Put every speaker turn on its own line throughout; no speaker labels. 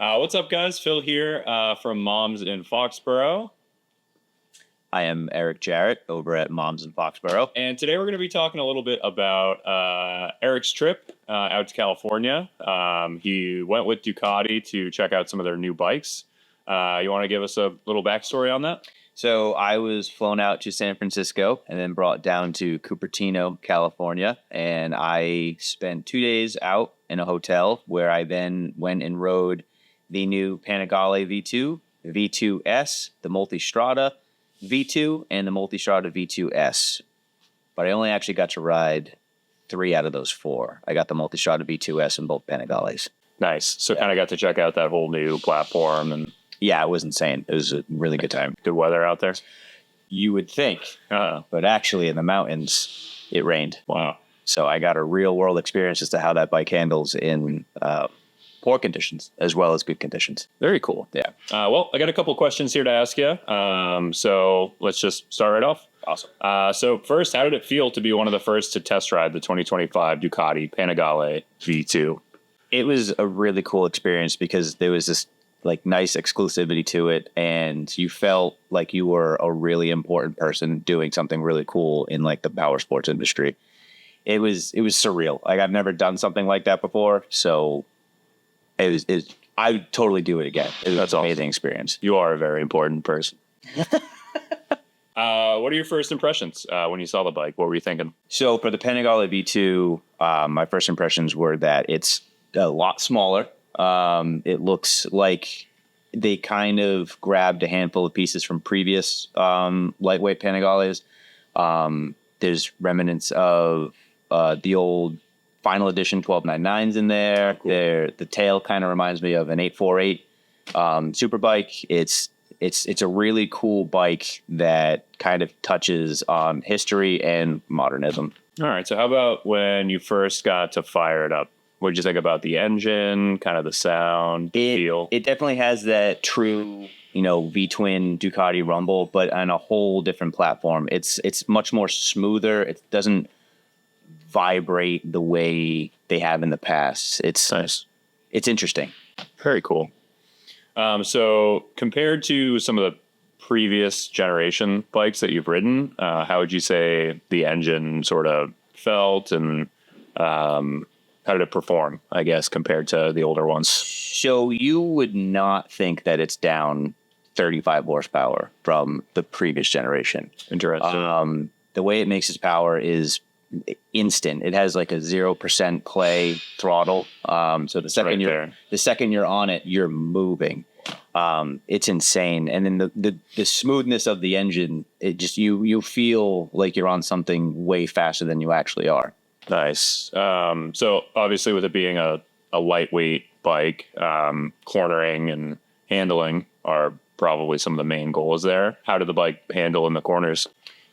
What's up, guys? Phil here from MOMS in Foxboro.
I am Eric Jarret over at MOMS in Foxboro.
And today we're going to be talking a little bit about Eric's trip out to California. He went with Ducati to check out some of their new bikes. You want to give us a little backstory on that?
So I was flown out to San Francisco and then brought down to Cupertino, California. And I spent 2 days out in a hotel where I then went and rode the new Panigale V2, V2S, the Multistrada V2, and the Multistrada V2S. But I only actually got to ride 3 out of those 4. I got the Multistrada V2S and both Panigales.
Nice. So kind of got to check out that whole new platform. And
yeah, it was insane. It was a really good time.
Good weather out there?
You would think, but actually in the mountains, it rained.
Wow.
So I got a real world experience as to how that bike handles in poor conditions as well as good conditions.
Very cool.
Yeah.
Well, I got a couple questions here to ask you. So let's just start right off.
Awesome.
So first, how did it feel to be one of the first to test ride the 2025 Ducati Panigale V2?
It was a really cool experience because there was this like nice exclusivity to it, and you felt like you were a really important person doing something really cool in like the power sports industry. It was surreal. Like I've never done something like that before, so I would totally do it again. That's an amazing experience.
You are a very important person. What are your first impressions when you saw the bike? What were you thinking?
So for the Panigale V2, my first impressions were that it's a lot smaller. It looks like they kind of grabbed a handful of pieces from previous lightweight Panigales. There's remnants of the old final edition 1299s in there. Cool. The tail kind of reminds me of an 848 Superbike. It's a really cool bike that kind of touches on history and modernism.
All right. So how about when you first got to fire it up? What did you think about the engine, kind of the sound, feel?
It definitely has that true, V-twin Ducati rumble, but on a whole different platform. It's much more smoother. It doesn't vibrate the way they have in the past. It's
nice.
It's interesting.
Very cool. So compared to some of the previous generation bikes that you've ridden, how would you say the engine sort of felt, and how did it perform, I guess, compared to the older ones?
So you would not think that it's down 35 horsepower from the previous generation.
Interesting.
The way it makes its power is instant. It has like a 0% play throttle. So the second you're on it, you're moving. It's insane. And then the smoothness of the engine, it just you feel like you're on something way faster than you actually are.
Nice. So obviously with it being a lightweight bike, cornering and handling are probably some of the main goals there. How did the bike handle in the corners?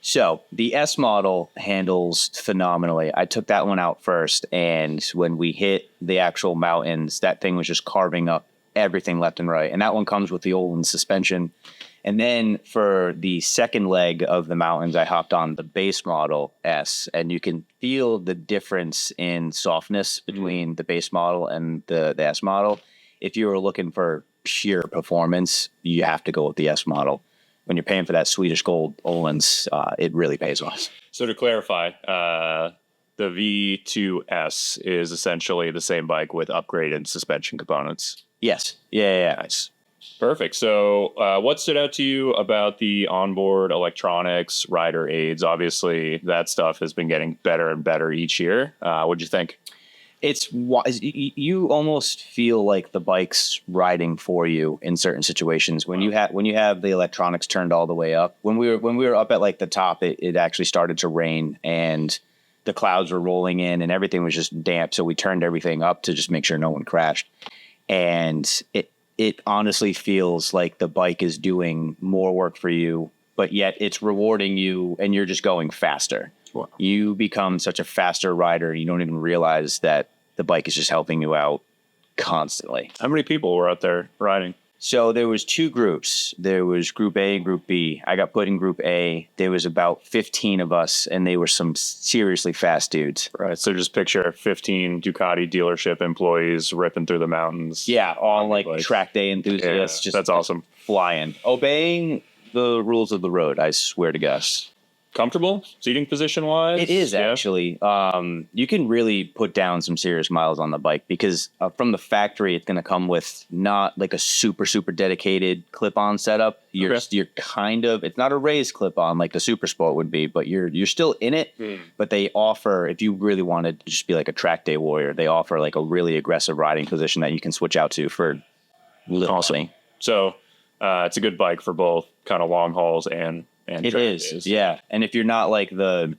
So the S model handles phenomenally. I took that one out first, and when we hit the actual mountains, that thing was just carving up everything left and right. And that one comes with the Olin suspension. And then for the second leg of the mountains, I hopped on the base model S, and you can feel the difference in softness between the base model and the S model. If you were looking for pure performance, you have to go with the S model. When you're paying for that Swedish gold Olin's, it really pays off.
So to clarify, the V2S is essentially the same bike with upgraded suspension components.
Yes. Yeah.
Nice. Perfect. So what stood out to you about the onboard electronics, rider aids? Obviously, that stuff has been getting better and better each year. What'd you think? You almost feel like the bike's riding for you in certain situations when you have the electronics turned all the way up. When we were up at like the top, it actually started to rain and the clouds were rolling in and everything was just damp. So we turned everything up to just make sure no one crashed. And it honestly feels like the bike is doing more work for you, but yet it's rewarding you and you're just going faster. Wow. You become such a faster rider. You don't even realize that the bike is just helping you out constantly. How many people were out there riding?
So there was two groups. There was Group A and Group B. I got put in Group A. There was about 15 of us, and they were some seriously fast dudes.
Right. So just picture 15 Ducati dealership employees ripping through the mountains.
Yeah, all like track day enthusiasts.
Yeah, that's awesome.
Flying. Obeying the rules of the road, I swear to gosh.
Comfortable seating position wise?
It is actually. You can really put down some serious miles on the bike because from the factory, it's going to come with not like a super dedicated clip-on setup. You're kind of, it's not a raised clip-on like the Super Sport would be, but you're still in it. But they offer, if you really wanted to just be like a track day warrior, they offer like a really aggressive riding position that you can switch out to for little money.
So it's a good bike for both kind of long hauls and
it is, days. Yeah. And if you're not like the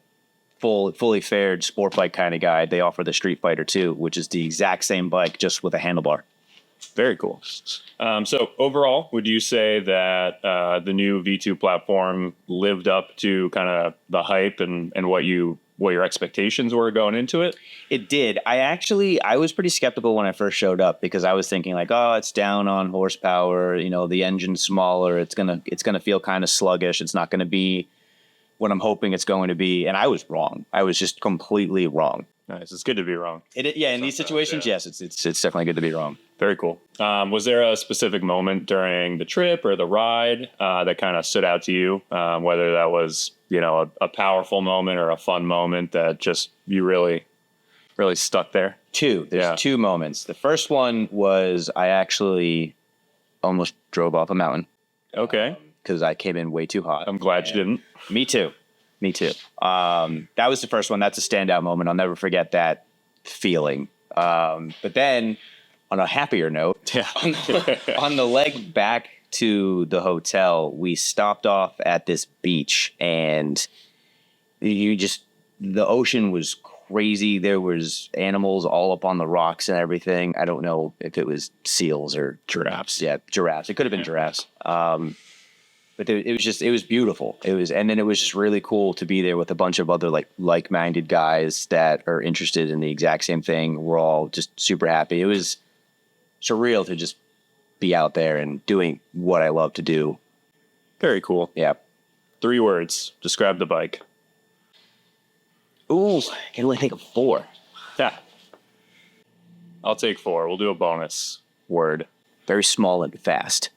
fully fared sport bike kind of guy, they offer the Street Fighter 2, which is the exact same bike, just with a handlebar.
Very cool. So overall, would you say that the new V2 platform lived up to kind of the hype and what your expectations were going into it?
It did. I was pretty skeptical when I first showed up because I was thinking like, oh, it's down on horsepower, the engine's smaller, it's gonna feel kind of sluggish, it's not gonna be what I'm hoping it's going to be. And I was wrong. I was just completely wrong.
Nice. It's good to be wrong.
In these situations, yes, it's definitely good to be wrong.
Very cool. Was there a specific moment during the trip or the ride that kind of stood out to you? Whether that was, a powerful moment or a fun moment that just you really stuck there?
There's two moments. The first one was I actually almost drove off a mountain.
Okay.
Because I came in way too hot.
I'm glad you didn't.
Me too. That was the first one. That's a standout moment. I'll never forget that feeling. But then on a happier note, on the leg back to the hotel, we stopped off at this beach and the ocean was crazy. There was animals all up on the rocks and everything. I don't know if it was seals or
giraffes.
Yeah, giraffes. It could have been giraffes. But it was beautiful. And then it was just really cool to be there with a bunch of other like-minded guys that are interested in the exact same thing. We're all just super happy. It was surreal to just be out there and doing what I love to do.
Very cool.
Yeah.
3 words. Describe the bike.
Ooh, I can only think of 4.
Yeah. I'll take 4. We'll do a bonus word.
Very small and fast.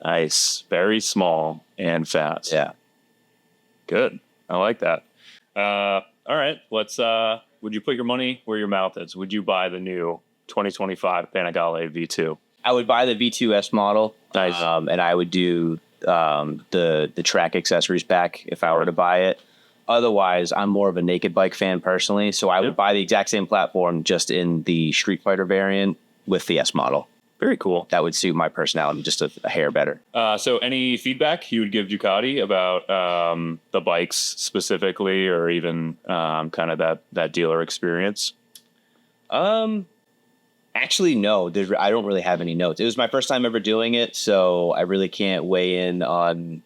Nice. Very small and fast.
Yeah.
Good. I like that. All right. Let's, would you put your money where your mouth is? Would you buy the new 2025 Panigale V2?
I would buy the V2S model.
Nice.
And I would do the track accessories pack if I were to buy it. Otherwise, I'm more of a naked bike fan personally. So I would buy the exact same platform just in the Street Fighter variant with the S model.
Very cool.
That would suit my personality just a hair better.
So any feedback you would give Ducati about the bikes specifically or even kind of that dealer experience?
Actually, no. I don't really have any notes. It was my first time ever doing it, so I really can't weigh in on,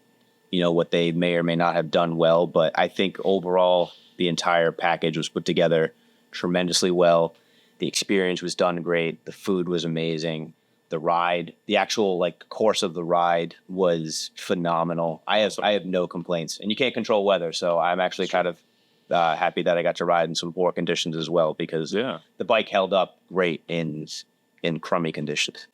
what they may or may not have done well. But I think overall, the entire package was put together tremendously well. The experience was done great. The food was amazing. The ride, the actual course of the ride was phenomenal. I have no complaints, and you can't control weather, so I'm actually kind of happy that I got to ride in some poor conditions as well because the bike held up great in crummy conditions.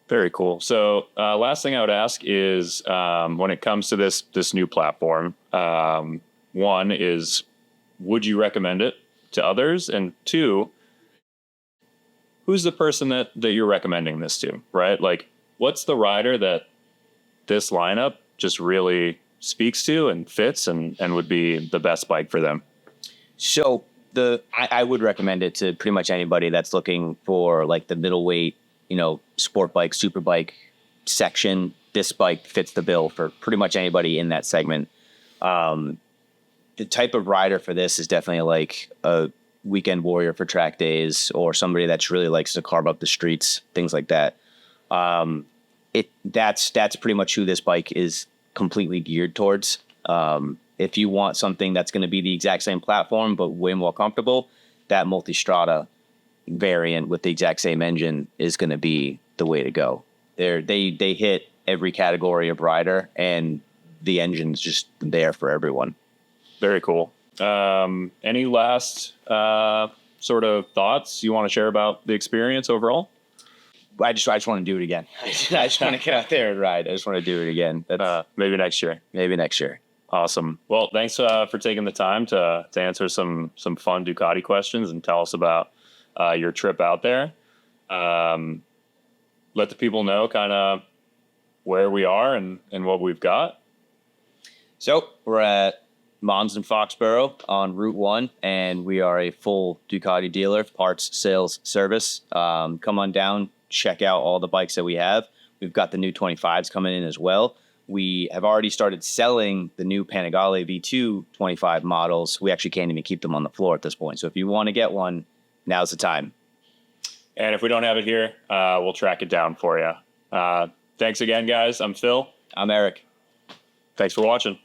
Very cool. So last thing I would ask is when it comes to this new platform, one is, would you recommend it to others? And 2, who's the person that you're recommending this to, right? Like, what's the rider that this lineup just really speaks to and fits and would be the best bike for them?
So I would recommend it to pretty much anybody that's looking for the middleweight, sport bike, super bike section. This bike fits the bill for pretty much anybody in that segment. The type of rider for this is definitely a weekend warrior for track days or somebody that really likes to carve up the streets, things like that. That's pretty much who this bike is completely geared towards. If you want something that's going to be the exact same platform but way more comfortable, that multistrada variant with the exact same engine is going to be the way to go. They hit every category of rider, and the engine's just there for everyone.
Very cool. Any last sort of thoughts you want to share about the experience overall?
I just want to do it again. I just want to get out there and ride. I just want to do it again.
Maybe next year.
Maybe next year.
Awesome. Well, thanks for taking the time to answer some fun Ducati questions and tell us about your trip out there. Let the people know kind of where we are and what we've got.
So we're at MOMS in Foxboro on Route 1, and we are a full Ducati dealer, parts, sales, service. Come on down, check out all the bikes that we have. We've got the new 25s coming in as well. We have already started selling the new Panigale V2 25 models. We actually can't even keep them on the floor at this point. So if you want to get one, now's the time.
And if we don't have it here, we'll track it down for you. Thanks again, guys. I'm Phil.
I'm Eric.
Thanks for watching.